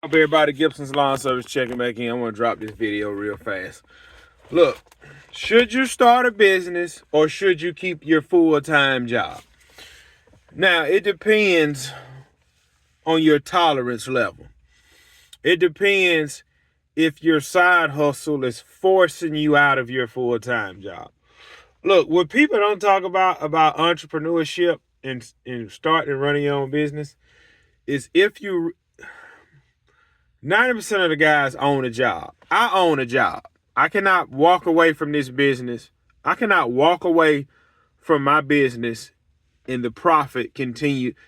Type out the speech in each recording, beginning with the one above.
Up everybody, Gibson's Lawn Service checking back in. I'm gonna drop this video real fast. Look, should you start a business or should you keep your full-time job? Now, it depends on your tolerance level. It depends if your side hustle is forcing you out of your full-time job. Look, what people don't talk about entrepreneurship and starting and running your own business is if you 90% of the guys own a job. I own a job. I cannot walk away from this business. I cannot walk away from my business and the profit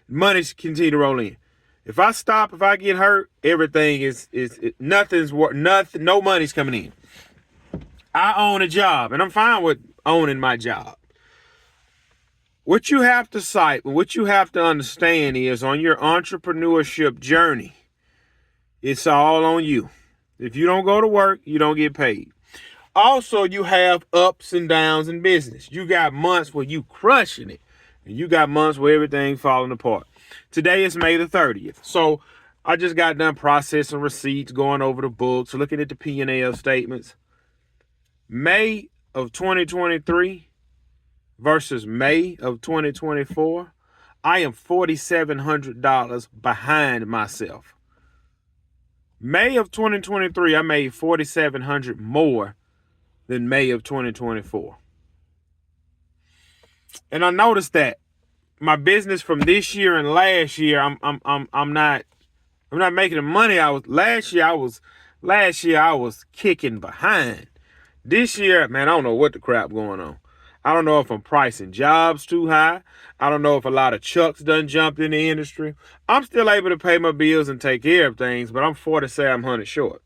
money continue to roll in. If I stop, if I get hurt, everything nothing's worth nothing, no money's coming in. I own a job and I'm fine with owning my job. What you have to understand is on your entrepreneurship journey, it's all on you. If you don't go to work, you don't get paid. Also, you have ups and downs in business. You got months where you crushing it, and you got months where everything falling apart. Today is May the 30th. So I just got done processing receipts, going over the books, looking at the P&L statements. May of 2023 versus May of 2024, I am $4,700 behind myself. May of 2023, I made $4,700 more than May of 2024. And I noticed that my business from this year and last year, I'm not making the money last year I was kicking behind. This year, man, I don't know what the crap going on. I don't know if I'm pricing jobs too high. I don't know if a lot of chucks done jumped in the industry. I'm still able to pay my bills and take care of things, but I'm $4,700 short.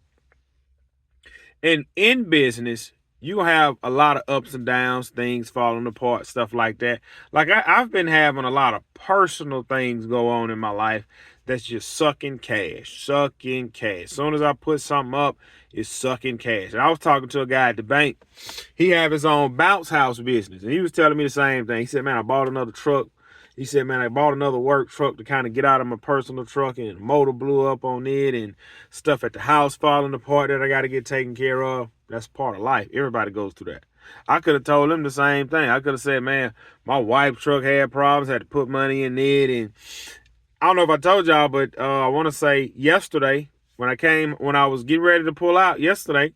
And in business, you have a lot of ups and downs, things falling apart, stuff like that. Like I've been having a lot of personal things go on in my life that's just sucking cash. As soon as I put something up, it's sucking cash. And I was talking to a guy at the bank. He have his own bounce house business. And he was telling me the same thing. He said, man, I bought another truck. He said, man, I bought another work truck to kind of get out of my personal truck, and the motor blew up on it and stuff at the house falling apart that I got to get taken care of. That's part of life. Everybody goes through that. I could have told him the same thing. I could have said, man, my wife's truck had problems, had to put money in it. And I don't know if I told y'all, but I want to say yesterday when I was getting ready to pull out yesterday,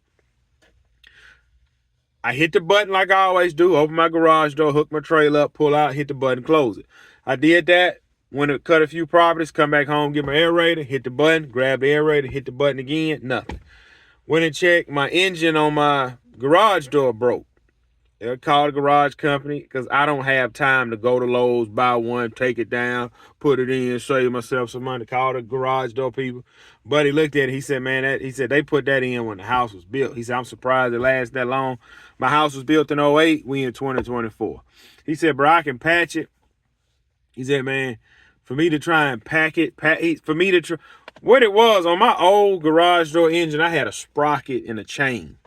I hit the button like I always do, open my garage door, hook my trailer up, pull out, hit the button, close it. I did that, went to cut a few properties, come back home, get my aerator, hit the button, grab the aerator, hit the button again, nothing. Went and checked, my engine on my garage door broke. I called the garage company because I don't have time to go to Lowe's, buy one, take it down, put it in, save myself some money. Call the garage door people. But he looked at it. He said, man, he said they put that in when the house was built. He said, I'm surprised it lasted that long. My house was built in '08. We in 2024. He said, bro, I can patch it. He said, man, for me to try and what it was on my old garage door engine, I had a sprocket and a chain.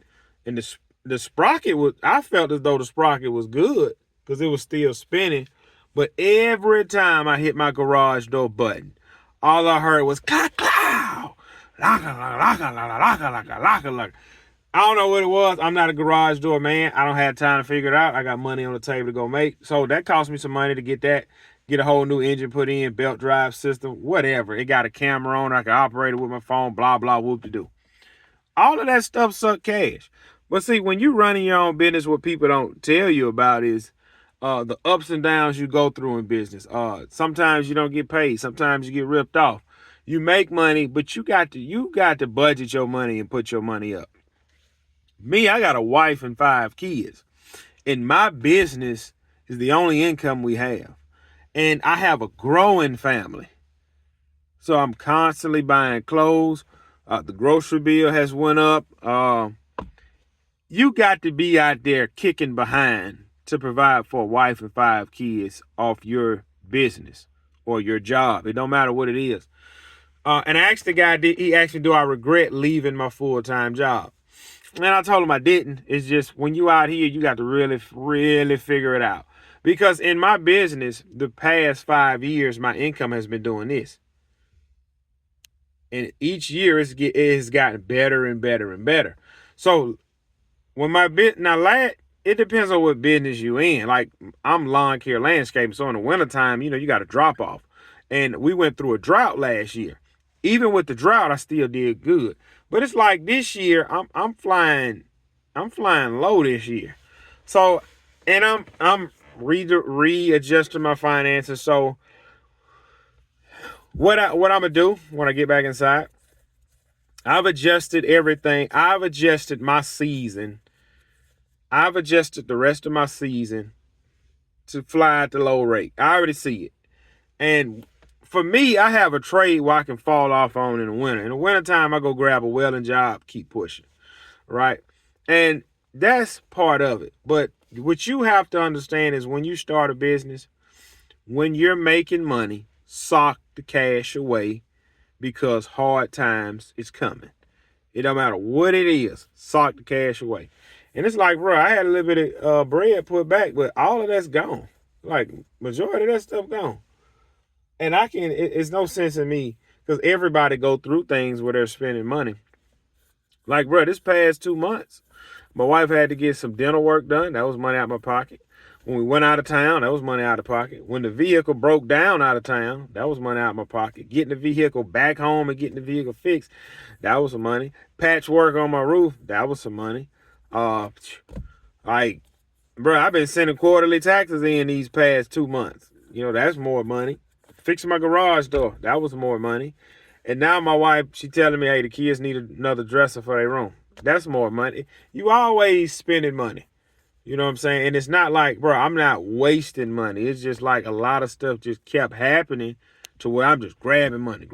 And the sprocket I felt as though the sprocket was good because it was still spinning. But every time I hit my garage door button, all I heard was clack, clack, laka. I don't know what it was. I'm not a garage door man. I don't have time to figure it out. I got money on the table to go make. So that cost me some money to get a whole new engine put in, belt drive system, whatever. It got a camera on. I can operate it with my phone, blah, blah, whoop-de-doo. All of that stuff suck cash. But see, when you running your own business, what people don't tell you about is the ups and downs you go through in business. Sometimes you don't get paid. Sometimes you get ripped off. You make money, but you got to budget your money and put your money up. Me, I got a wife and 5 kids. And my business is the only income we have. And I have a growing family. So I'm constantly buying clothes. The grocery bill has went up. You got to be out there kicking behind to provide for a wife and 5 kids off your business or your job. It don't matter what it is. And I asked the guy, he asked me, do I regret leaving my full-time job? And I told him I didn't. It's just when you out here, you got to really, really figure it out. Because in my business, the past 5 years, my income has been doing this. And each year it has gotten better and better and better. So when my bit now lad, it depends on what business you in. Like I'm lawn care landscaping, so in the wintertime, you got a drop off. And we went through a drought last year. Even with the drought, I still did good. But it's like this year, I'm flying low this year. So and I'm readjusting my finances. So what I'm gonna do when I get back inside, I've adjusted everything. I've adjusted my season. I've adjusted the rest of my season to fly at the low rate. I already see it. And for me, I have a trade where I can fall off on in the winter. In the wintertime, I go grab a welding job, keep pushing. Right? And that's part of it. But what you have to understand is when you start a business, when you're making money, sock the cash away because hard times is coming. It don't matter what it is, sock the cash away. And it's like, bro, I had a little bit of bread put back, but all of that's gone. Like, majority of that stuff gone. And it's no sense in me, because everybody go through things where they're spending money. Like, bro, this past 2 months, my wife had to get some dental work done. That was money out of my pocket. When we went out of town, that was money out of pocket. When the vehicle broke down out of town, that was money out of my pocket. Getting the vehicle back home and getting the vehicle fixed, that was some money. Patchwork on my roof, that was some money. Like, bro, I've been sending quarterly taxes in these past 2 months. That's more money. Fixing my garage door, that was more money. And now my wife, she telling me, hey, the kids need another dresser for their room. That's more money. You always spending money. You know what I'm saying? And it's not like, bro, I'm not wasting money. It's just like a lot of stuff just kept happening to where I'm just grabbing money.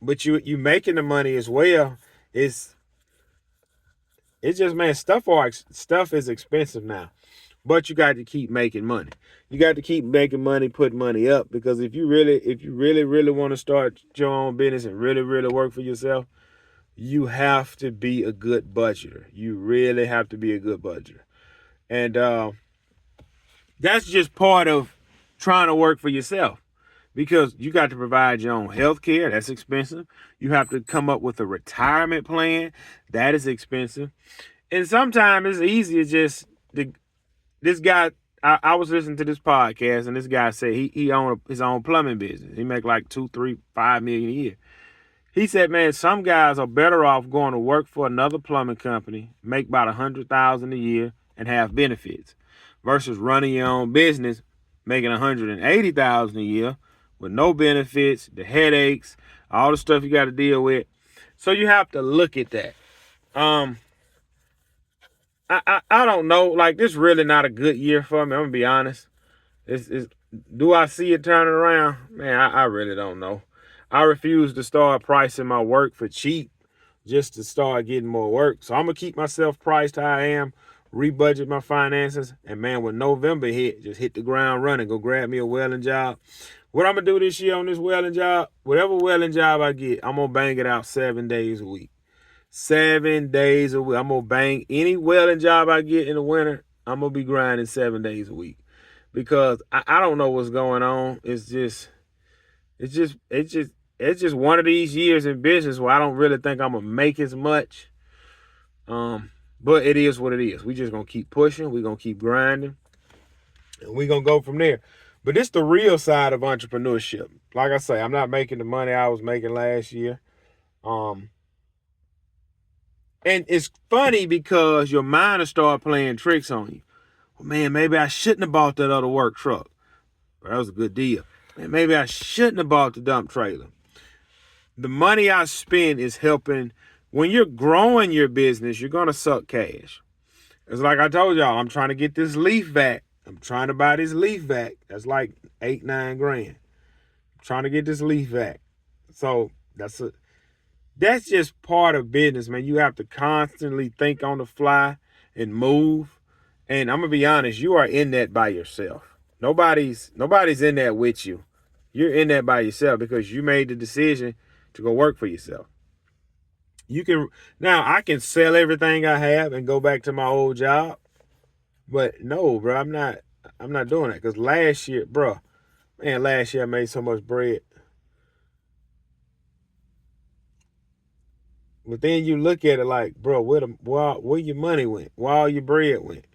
But you making the money as well. It's just, man, stuff is expensive now. But you got to keep making money. You got to keep making money, put money up, because if you really want to start your own business and really, really work for yourself, you have to be a good budgeter. You really have to be a good budgeter. And that's just part of trying to work for yourself, because you got to provide your own health care. That's expensive. You have to come up with a retirement plan. That is expensive. And sometimes it's easier this guy, I was listening to this podcast, and this guy said he owned his own plumbing business. He make like 2, 3, 5 million a year. He said, man, some guys are better off going to work for another plumbing company, make about $100,000 a year, and have benefits, versus running your own business, making $180,000 a year with no benefits, the headaches, all the stuff you got to deal with. So you have to look at that. I don't know. Like, this really not a good year for me. I'm gonna be honest. Do I see it turning around? Man, I really don't know. I refuse to start pricing my work for cheap just to start getting more work. So I'm gonna keep myself priced how I am, rebudget my finances, and man, when November hit, just hit the ground running. Go grab me a welding job. What I'm gonna do this year on this welding job, whatever welding job I get, I'm gonna bang it out 7 days a week. 7 days a week. I'm gonna bang any welding job I get in the winter. I'm gonna be grinding 7 days a week, because I don't know what's going on. It's just one of these years in business where I don't really think I'm gonna make as much. But it is what it is. We just gonna keep pushing. We gonna keep grinding, and we gonna go from there. But it's the real side of entrepreneurship. Like I say, I'm not making the money I was making last year. And it's funny because your mind will start playing tricks on you. Well, man, maybe I shouldn't have bought that other work truck. But that was a good deal. Man, maybe I shouldn't have bought the dump trailer. The money I spend is helping. When you're growing your business, you're going to suck cash. It's like I told y'all, I'm trying to get this leaf vac. I'm trying to buy this leaf vac. That's like 8, 9 grand. I'm trying to get this leaf vac. So that's just part of business, man. You have to constantly think on the fly and move. And I'm gonna be honest, you are in that by yourself. Nobody's in that with you. You're in that by yourself because you made the decision to go work for yourself. I can sell everything I have and go back to my old job. But no, bro, I'm not doing that. Because last year I made so much bread. But then you look at it like, bro, where your money went? Where all your bread went?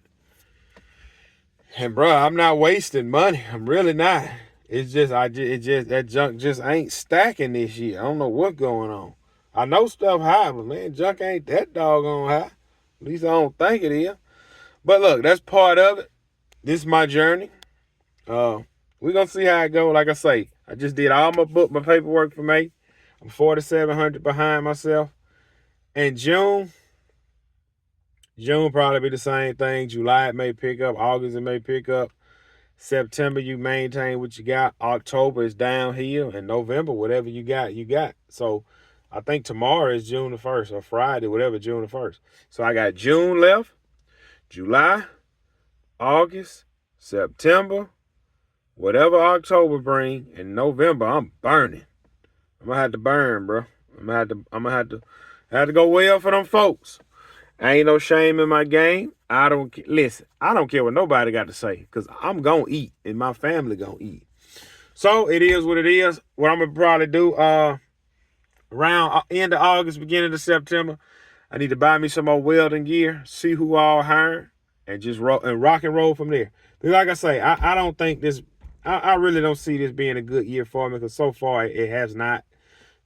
And bro, I'm not wasting money. I'm really not. It's just that junk just ain't stacking this year. I don't know what's going on. I know stuff high, but man, junk ain't that doggone high. At least I don't think it is. But look, that's part of it. This is my journey. We're gonna see how it go. Like I say, I just did all my paperwork for May. I'm 4,700 behind myself. And June probably be the same thing. July it may pick up. August it may pick up. September you maintain what you got. October is downhill. And November, whatever you got, you got. So I think tomorrow is June the 1st or Friday, whatever, June the 1st. So I got June left, July, August, September, whatever October bring, and November I'm burning. I'm gonna have to burn, bro. I'm gonna have to go well for them folks. Ain't no shame in my game. I don't care what nobody got to say, because I'm gonna eat and my family gonna eat. So it is what it is. What I'm gonna probably do around end of August, beginning of September, I need to buy me some more welding gear, see who all hiring, and just rock and roll from there. Because like I say, I don't think this, I really don't see this being a good year for me, because so far it has not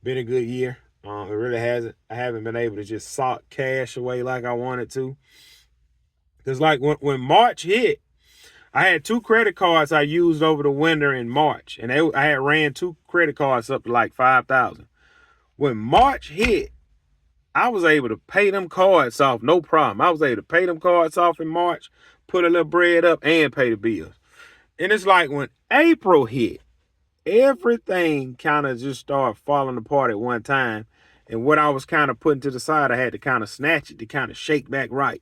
been a good year. It really hasn't. I haven't been able to just sock cash away like I wanted to. Because like when March hit, I had 2 credit cards I used over the winter in March. And I had ran 2 credit cards up to like $5,000. When March hit, I was able to pay them cards off, no problem. I was able to pay them cards off in March, put a little bread up, and pay the bills. And it's like when April hit, everything kind of just started falling apart at one time. And what I was kind of putting to the side, I had to kind of snatch it to kind of shake back right.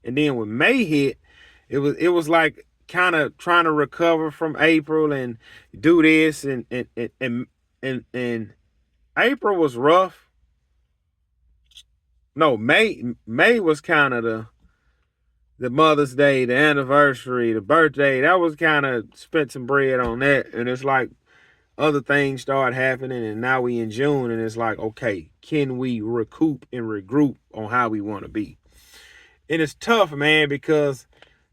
And then when May hit, it was like kind of trying to recover from April and do this. And April was rough. No, May was kind of the Mother's Day, the anniversary, the birthday. That was kind of spent some bread on that. And it's like other things start happening, and now we in June, and it's like, okay, can we recoup and regroup on how we want to be? And it's tough, man, because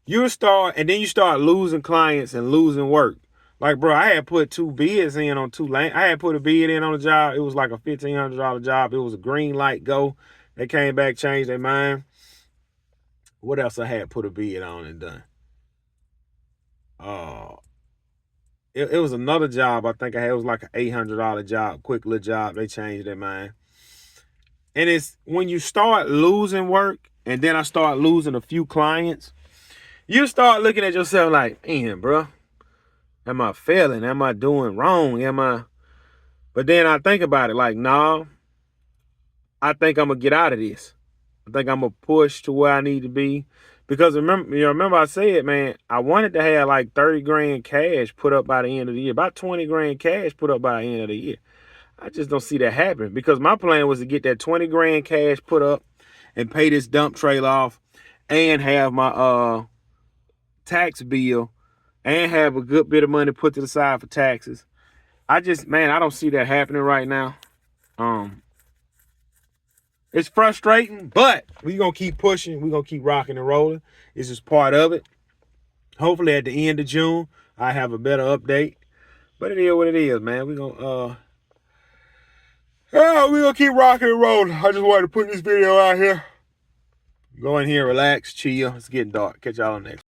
you start losing clients and losing work. Like, bro, I had put 2 bids in on 2 lanes. I had put a bid in on a job. It was like a $1,500 job. It was a green light go. They came back, changed their mind. What else I had put a bid on and done? It was another job I think I had. It was like an $800 job, quick little job. They changed their mind. And it's when you start losing work, and then I start losing a few clients, you start looking at yourself like, man, bro, am I failing? Am I doing wrong? But then I think about it like, nah, I think I'm going to get out of this. I think I'm going to push to where I need to be. Because remember I said, man, I wanted to have like 30 grand cash put up by the end of the year. About 20 grand cash put up by the end of the year. I just don't see that happening, because my plan was to get that 20 grand cash put up and pay this dump trailer off and have my tax bill and have a good bit of money put to the side for taxes. I don't see that happening right now. It's frustrating, but we're going to keep pushing. We're going to keep rocking and rolling. This is part of it. Hopefully at the end of June, I have a better update. But it is what it is, man. We're going to keep rocking and rolling. I just wanted to put this video out here. Go in here, relax, chill. It's getting dark. Catch y'all on next.